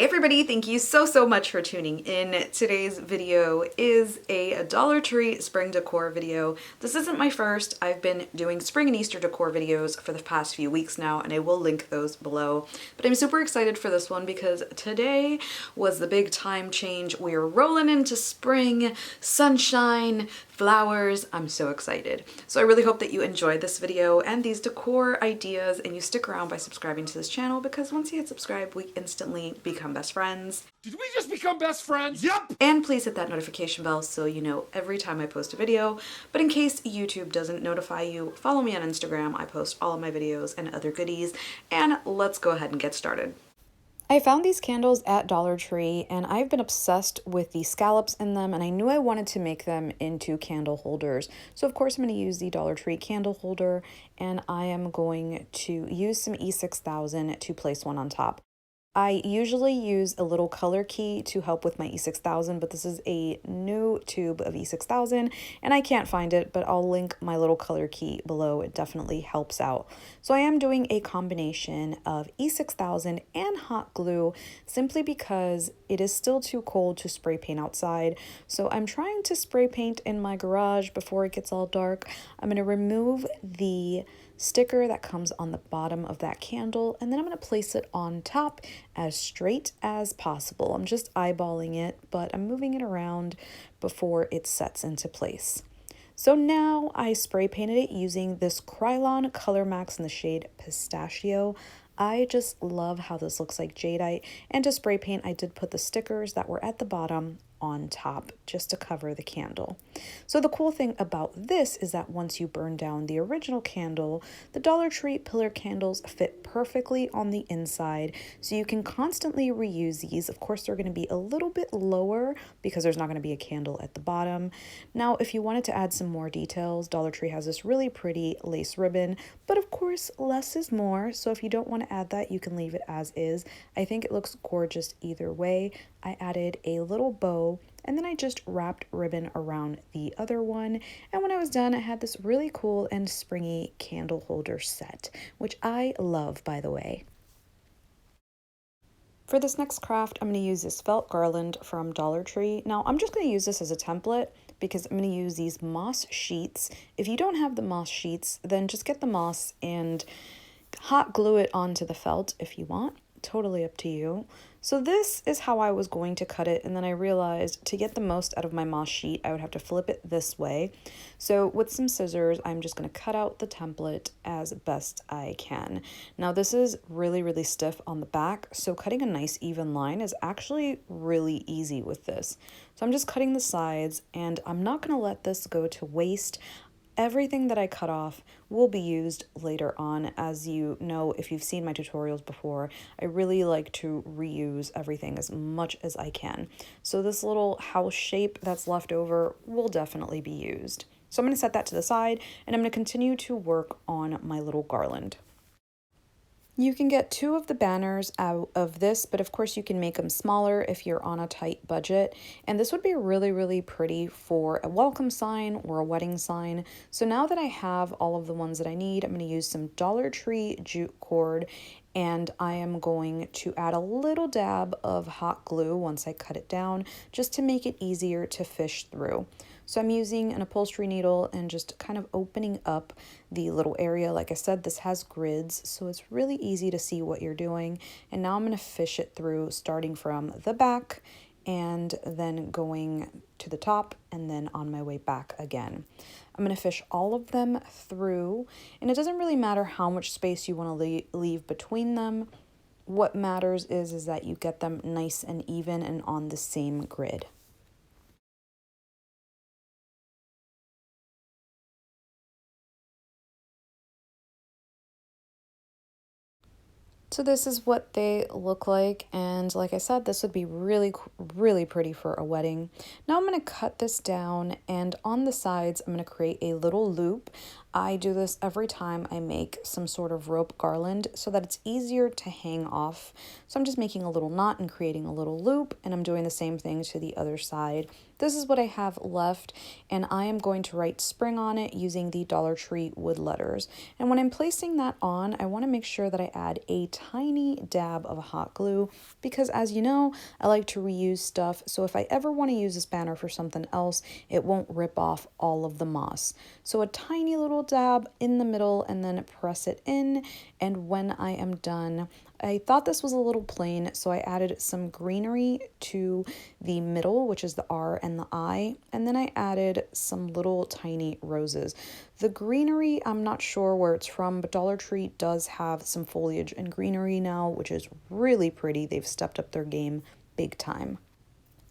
Hey everybody, thank you so much for tuning in. Today's video is a Dollar Tree spring decor video. This isn't my first. I've been doing spring and Easter decor videos for the past few weeks now, and I will link those below. But I'm super excited for this one because today was the big time change. We are rolling into spring, sunshine, flowers. I'm so excited. So I really hope that you enjoyed this video and these decor ideas, and you stick around by subscribing to this channel, because once you hit subscribe, we instantly become best friends. Did we just become best friends? Yep! And please hit that notification bell so you know every time I post a video. But in case YouTube doesn't notify you, follow me on Instagram. I post all of my videos and other goodies. And let's go ahead and get started. I found these candles at Dollar Tree, and I've been obsessed with the scallops in them, and I knew I wanted to make them into candle holders. So of course I'm going to use the Dollar Tree candle holder, and I am going to use some E6000 to place one on top. I usually use a little color key to help with my E6000, but this is a new tube of E6000 and I can't find it, but I'll link my little color key below. It definitely helps out. So I am doing a combination of E6000 and hot glue simply because it is still too cold to spray paint outside. So I'm trying to spray paint in my garage before it gets all dark. I'm going to remove the sticker that comes on the bottom of that candle, and then I'm going to place it on top as straight as possible. I'm just eyeballing it, but I'm moving it around before it sets into place. So now I spray painted it using this Krylon Color Max in the shade Pistachio. I just love how this looks like jadeite, and to spray paint I did put the stickers that were at the bottom on top just to cover the candle. So the cool thing about this is that once you burn down the original candle, the Dollar Tree pillar candles fit perfectly on the inside, so you can constantly reuse these. Of course, they're going to be a little bit lower because there's not going to be a candle at the bottom. Now, if you wanted to add some more details, Dollar Tree has this really pretty lace ribbon, but of course, less is more. So if you don't want to add that, you can leave it as is. I think it looks gorgeous either way. I added a little bow, and then I just wrapped ribbon around the other one. And when I was done, I had this really cool and springy candle holder set, which I love, by the way. For this next craft, I'm going to use this felt garland from Dollar Tree. Now, I'm just going to use this as a template because I'm going to use these moss sheets. If you don't have the moss sheets, then just get the moss and hot glue it onto the felt if you want. Totally up to you. So this is how I was going to cut it, and then I realized to get the most out of my moss sheet I would have to flip it this way. So with some scissors I'm just going to cut out the template as best I can. Now this is really stiff on the back, so cutting a nice even line is actually really easy with this. So I'm just cutting the sides, and I'm not going to let this go to waste. Everything that I cut off will be used later on. As you know, if you've seen my tutorials before, I really like to reuse everything as much as I can. So this little house shape that's left over will definitely be used. So I'm going to set that to the side, and I'm going to continue to work on my little garland. You can get 2 of the banners out of this, but of course you can make them smaller if you're on a tight budget. And this would be really pretty for a welcome sign or a wedding sign. So now that I have all of the ones that I need, I'm going to use some Dollar Tree jute cord, and I am going to add a little dab of hot glue once I cut it down, just to make it easier to fish through. So I'm using an upholstery needle and just kind of opening up the little area. Like I said, this has grids, so it's really easy to see what you're doing. And now I'm going to fish it through, starting from the back and then going to the top and then on my way back again. I'm going to fish all of them through, and it doesn't really matter how much space you want to leave between them. What matters is that you get them nice and even and on the same grid. So this is what they look like, and like I said, this would be really pretty for a wedding. Now I'm going to cut this down, and on the sides I'm going to create a little loop. I do this every time I make some sort of rope garland so that it's easier to hang off. So I'm just making a little knot and creating a little loop, and I'm doing the same thing to the other side. This is what I have left, and I am going to write spring on it using the Dollar Tree wood letters. And when I'm placing that on, I want to make sure that I add a tiny dab of hot glue because, as you know, I like to reuse stuff. So if I ever want to use this banner for something else, it won't rip off all of the moss. So a tiny little dab in the middle and then press it in. And when I am done, I thought this was a little plain, so I added some greenery to the middle, which is the R and the I, and then I added some little tiny roses. The greenery, I'm not sure where it's from, but Dollar Tree does have some foliage and greenery now, which is really pretty. They've stepped up their game big time.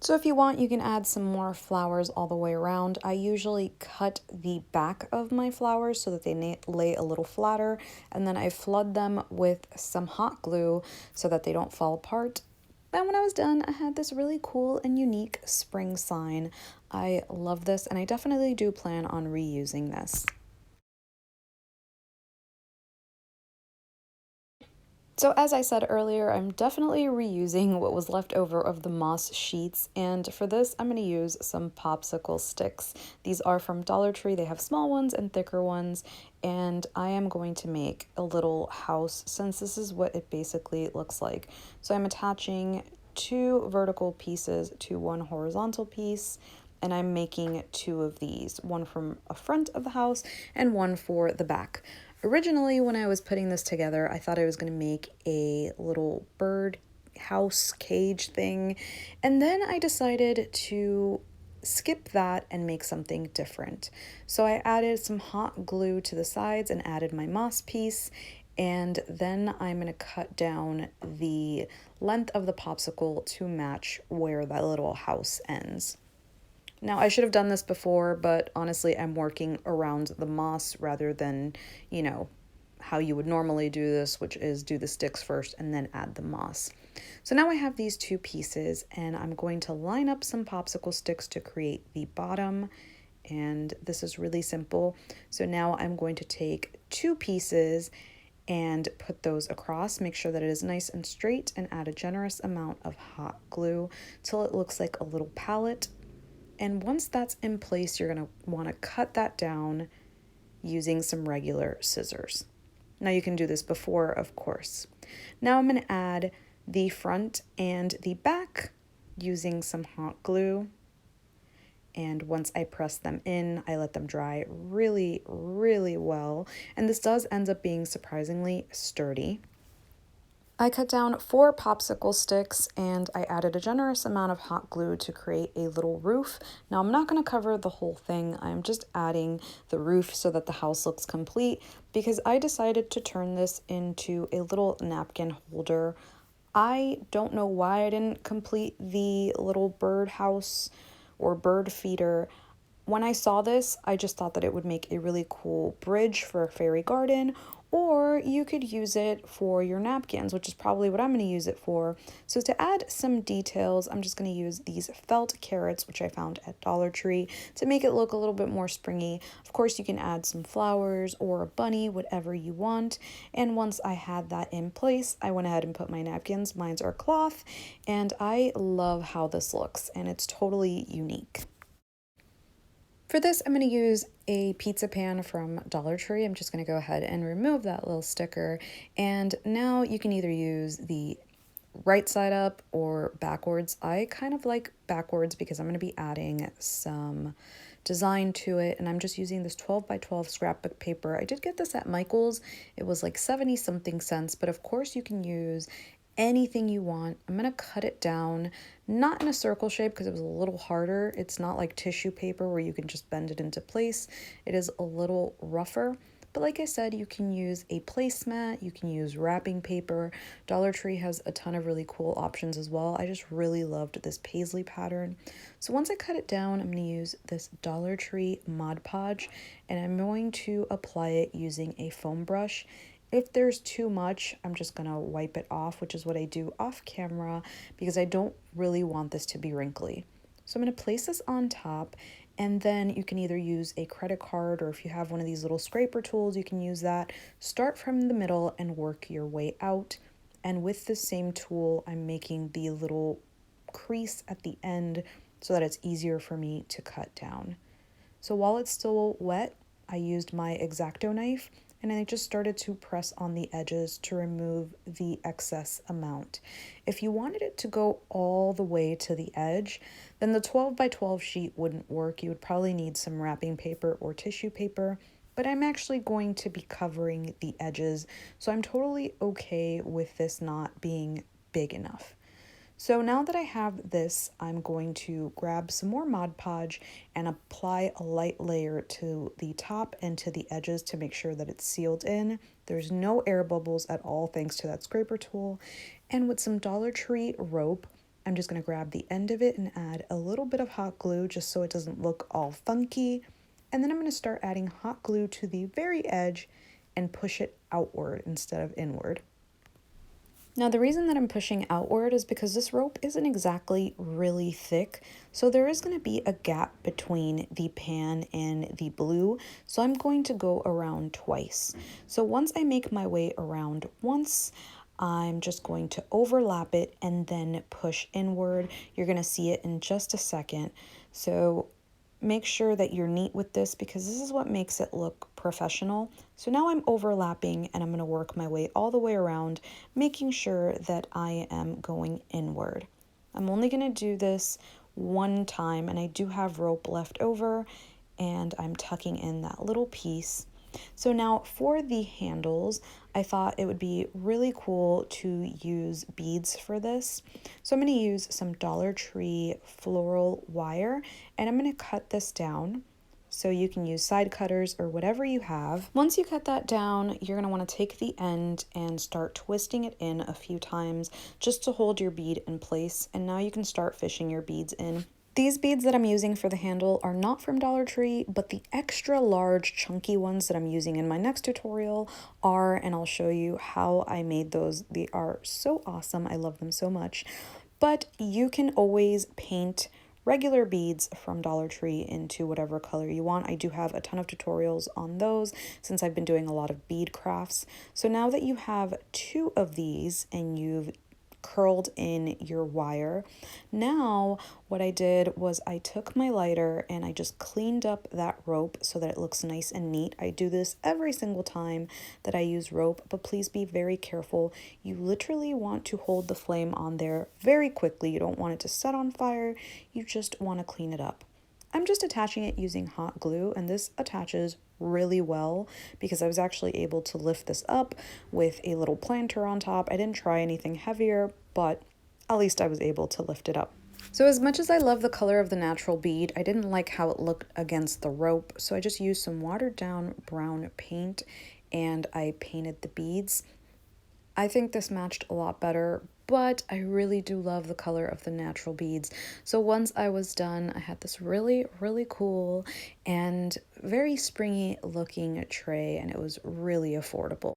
So if you want, you can add some more flowers all the way around. I usually cut the back of my flowers so that they lay a little flatter, and then I flood them with some hot glue so that they don't fall apart. And when I was done, I had this really cool and unique spring sign. I love this, and I definitely do plan on reusing this. So as I said earlier, I'm definitely reusing what was left over of the moss sheets, and for this I'm going to use some popsicle sticks. These are from Dollar Tree. They have small ones and thicker ones, and I am going to make a little house since this is what it basically looks like. So I'm attaching 2 vertical pieces to 1 horizontal piece, and I'm making 2 of these, one from a front of the house and one for the back. Originally, when I was putting this together, I thought I was going to make a little bird house cage thing, and then I decided to skip that and make something different. So I added some hot glue to the sides and added my moss piece, and then I'm going to cut down the length of the popsicle to match where that little house ends. Now, I should have done this before, but honestly, I'm working around the moss rather than, how you would normally do this, which is do the sticks first and then add the moss. So now I have these 2 pieces, and I'm going to line up some popsicle sticks to create the bottom, and this is really simple. So now I'm going to take 2 pieces and put those across, make sure that it is nice and straight, and add a generous amount of hot glue till it looks like a little palette. And once that's in place, you're going to want to cut that down using some regular scissors. Now you can do this before, of course. Now I'm going to add the front and the back using some hot glue. And once I press them in, I let them dry really, really well. And this does end up being surprisingly sturdy. I cut down 4 popsicle sticks and I added a generous amount of hot glue to create a little roof. Now I'm not going to cover the whole thing. I'm just adding the roof so that the house looks complete because I decided to turn this into a little napkin holder. I don't know why I didn't complete the little bird house or bird feeder. When I saw this, I just thought that it would make a really cool bridge for a fairy garden, or you could use it for your napkins, which is probably what I'm going to use it for. So to add some details, I'm just going to use these felt carrots, which I found at Dollar Tree, to make it look a little bit more springy. Of course, you can add some flowers or a bunny, whatever you want. And once I had that in place, I went ahead and put my napkins. Mine's are cloth, and I love how this looks, and it's totally unique. For this, I'm going to use a pizza pan from Dollar Tree. I'm just going to go ahead and remove that little sticker. And now you can either use the right side up or backwards. I kind of like backwards because I'm going to be adding some design to it. And I'm just using this 12 by 12 scrapbook paper. I did get this at Michael's. It was like 70 something cents, but of course you can use anything you want. I'm going to cut it down, not in a circle shape because it was a little harder. It's not like tissue paper where you can just bend it into place. It is a little rougher. But like I said, you can use a placemat, you can use wrapping paper. Dollar Tree has a ton of really cool options as well. I just really loved this paisley pattern. So once I cut it down, I'm going to use this Dollar Tree Mod Podge, and I'm going to apply it using a foam brush. If there's too much, I'm just going to wipe it off, which is what I do off camera because I don't really want this to be wrinkly. So I'm going to place this on top, And then you can either use a credit card, or if you have one of these little scraper tools, you can use that. Start from the middle and work your way out. And with the same tool, I'm making the little crease at the end so that it's easier for me to cut down. So while it's still wet, I used my X-Acto knife and I just started to press on the edges to remove the excess amount. If you wanted it to go all the way to the edge, then the 12 by 12 sheet wouldn't work. You would probably need some wrapping paper or tissue paper, but I'm actually going to be covering the edges, so I'm totally okay with this not being big enough. So now that I have this, I'm going to grab some more Mod Podge and apply a light layer to the top and to the edges to make sure that it's sealed in. There's no air bubbles at all thanks to that scraper tool. And with some Dollar Tree rope, I'm just going to grab the end of it and add a little bit of hot glue just so it doesn't look all funky. And then I'm going to start adding hot glue to the very edge and push it outward instead of inward. Now the reason that I'm pushing outward is because this rope isn't exactly really thick, so there is going to be a gap between the pan and the blue, so I'm going to go around twice. So once I make my way around once, I'm just going to overlap it and then push inward. You're going to see it in just a second. So make sure that you're neat with this because this is what makes it look professional. So now I'm overlapping and I'm going to work my way all the way around, making sure that I am going inward. I'm only going to do this one time and I do have rope left over and I'm tucking in that little piece. So now for the handles, I thought it would be really cool to use beads for this. So I'm going to use some Dollar Tree floral wire and I'm going to cut this down. So you can use side cutters or whatever you have. Once you cut that down, you're going to want to take the end and start twisting it in a few times just to hold your bead in place. And now you can start fishing your beads in. These beads that I'm using for the handle are not from Dollar Tree, but the extra large chunky ones that I'm using in my next tutorial are, and I'll show you how I made those. They are so awesome. I love them so much. But you can always paint regular beads from Dollar Tree into whatever color you want. I do have a ton of tutorials on those since I've been doing a lot of bead crafts. So now that you have 2 of these and you've curled in your wire. Now what I did was I took my lighter and I just cleaned up that rope so that it looks nice and neat. I do this every single time that I use rope, but please be very careful. You literally want to hold the flame on there very quickly. You don't want it to set on fire. You just want to clean it up. I'm just attaching it using hot glue, and this attaches really well because I was actually able to lift this up with a little planter on top. I didn't try anything heavier, but at least I was able to lift it up. So as much as I love the color of the natural bead, I didn't like how it looked against the rope, so I just used some watered down brown paint and I painted the beads. I think this matched a lot better, but I really do love the color of the natural beads. So once I was done, I had this really, really cool and very springy looking tray, and it was really affordable.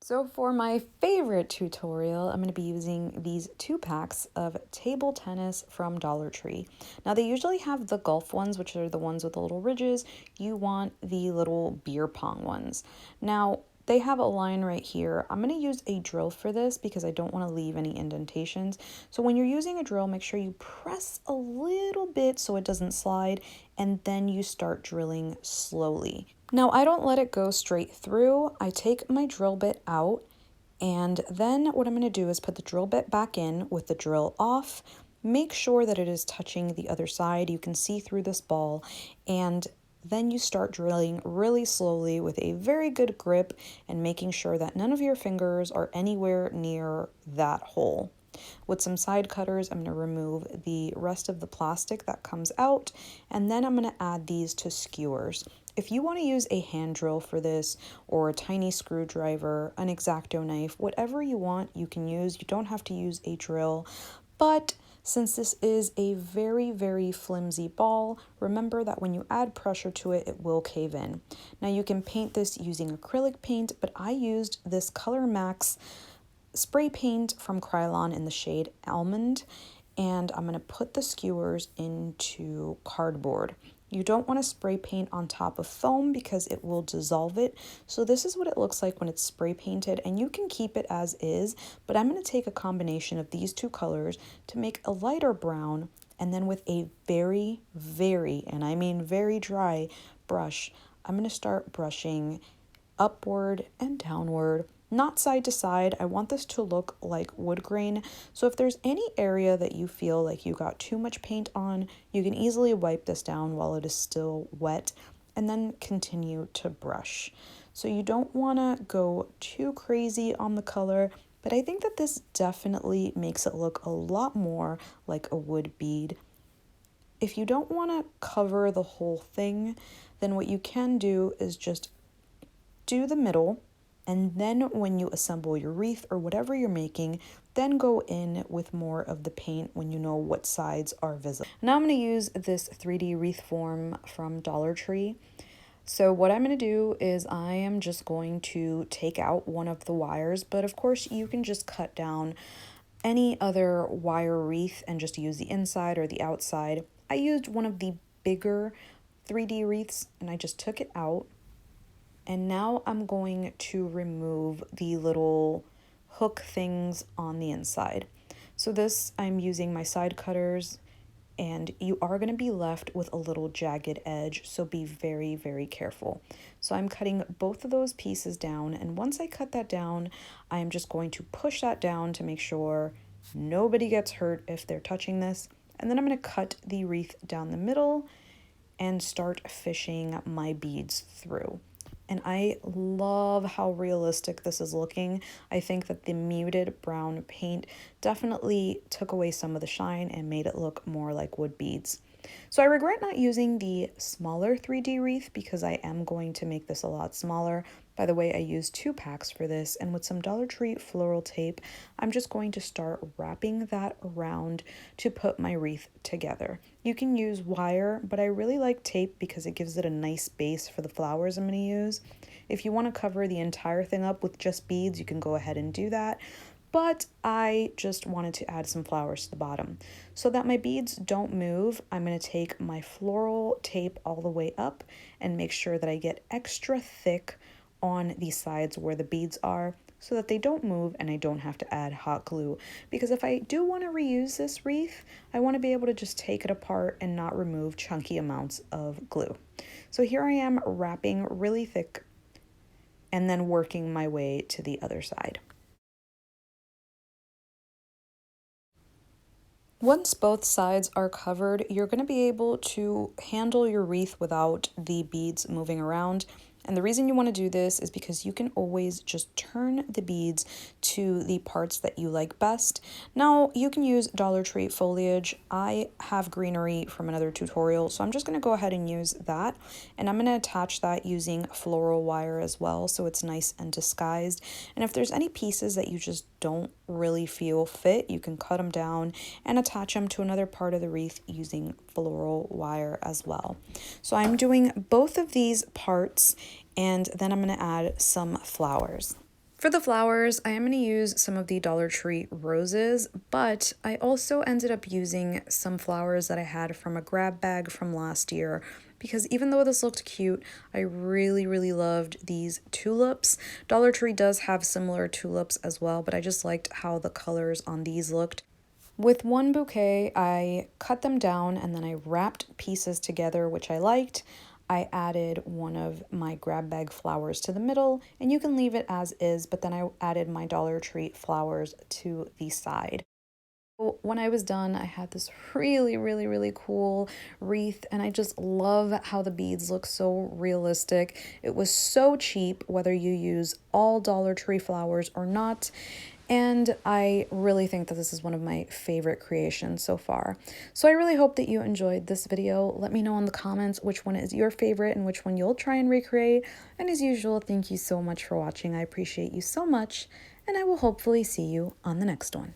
So for my favorite tutorial, I'm going to be using these 2 packs of table tennis from Dollar Tree. Now they usually have the golf ones, which are the ones with the little ridges. You want the little beer pong ones. Now they have a line right here. I'm going to use a drill for this because I don't want to leave any indentations. So when you're using a drill, make sure you press a little bit so it doesn't slide, and then you start drilling slowly. Now I don't let it go straight through. I take my drill bit out, and then what I'm going to do is put the drill bit back in with the drill off. Make sure that it is touching the other side. You can see through this ball, and then you start drilling really slowly with a very good grip and making sure that none of your fingers are anywhere near that hole. With some side cutters, I'm going to remove the rest of the plastic that comes out, and then I'm going to add these to skewers. If you want to use a hand drill for this, or a tiny screwdriver, an X-Acto knife, whatever you want, you can use. You don't have to use a drill, but since this is a very, very flimsy ball, remember that when you add pressure to it, it will cave in. Now you can paint this using acrylic paint, but I used this Color Max spray paint from Krylon in the shade Almond, and I'm going to put the skewers into cardboard. You don't want to spray paint on top of foam because it will dissolve it. So this is what it looks like when it's spray painted, and you can keep it as is, but I'm going to take a combination of these two colors to make a lighter brown, and then with a very, and I mean very dry brush, I'm going to start brushing upward and downward, not side to side. I want this to look like wood grain. So if there's any area that you feel like you got too much paint on, you can easily wipe this down while it is still wet and then continue to brush. So you don't want to go too crazy on the color, but I think that this definitely makes it look a lot more like a wood bead. If you don't want to cover the whole thing, then what you can do is just do the middle, and then when you assemble your wreath or whatever you're making, then go in with more of the paint when you know what sides are visible. Now I'm going to use this 3D wreath form from Dollar Tree. So what I'm going to do is I am just going to take out one of the wires, but of course you can just cut down any other wire wreath and just use the inside or the outside. I used one of the bigger 3D wreaths and I just took it out. And now I'm going to remove the little hook things on the inside. So this, I'm using my side cutters, and you are going to be left with a little jagged edge, so be very careful. So I'm cutting both of those pieces down, and once I cut that down, I'm just going to push that down to make sure nobody gets hurt if they're touching this. And then I'm going to cut the wreath down the middle and start fishing my beads through. And I love how realistic this is looking. I think that the muted brown paint definitely took away some of the shine and made it look more like wood beads. So I regret not using the smaller 3D wreath because I am going to make this a lot smaller. By the way, I used 2 packs for this, and with some Dollar Tree floral tape, I'm just going to start wrapping that around to put my wreath together. You can use wire, but I really like tape because it gives it a nice base for the flowers I'm going to use. If you want to cover the entire thing up with just beads, you can go ahead and do that. But I just wanted to add some flowers to the bottom. So that my beads don't move, I'm going to take my floral tape all the way up and make sure that I get extra thick on the sides where the beads are so that they don't move and I don't have to add hot glue. Because if I do want to reuse this wreath, I want to be able to just take it apart and not remove chunky amounts of glue. So here I am wrapping really thick and then working my way to the other side. Once both sides are covered, you're going to be able to handle your wreath without the beads moving around. And the reason you want to do this is because you can always just turn the beads to the parts that you like best. Now, you can use Dollar Tree foliage. I have greenery from another tutorial, so I'm just going to go ahead and use that. And I'm going to attach that using floral wire as well, so it's nice and disguised. And if there's any pieces that you just don't really feel fit, you can cut them down and attach them to another part of the wreath using floral wire as well. So I'm doing both of these parts, and then I'm going to add some flowers. For the flowers, I am going to use some of the Dollar Tree roses, but I also ended up using some flowers that I had from a grab bag from last year, because even though this looked cute, I really loved these tulips. Dollar Tree does have similar tulips as well, but I just liked how the colors on these looked. With one bouquet, I cut them down and then I wrapped pieces together, which I liked. I added one of my grab bag flowers to the middle, and you can leave it as is, but then I added my Dollar Tree flowers to the side. When I was done, I had this really cool wreath, and I just love how the beads look so realistic. It was so cheap, whether you use all Dollar Tree flowers or not. And I really think that this is one of my favorite creations so far. So I really hope that you enjoyed this video. Let me know in the comments which one is your favorite and which one you'll try and recreate. And as usual, thank you so much for watching. I appreciate you so much, and I will hopefully see you on the next one.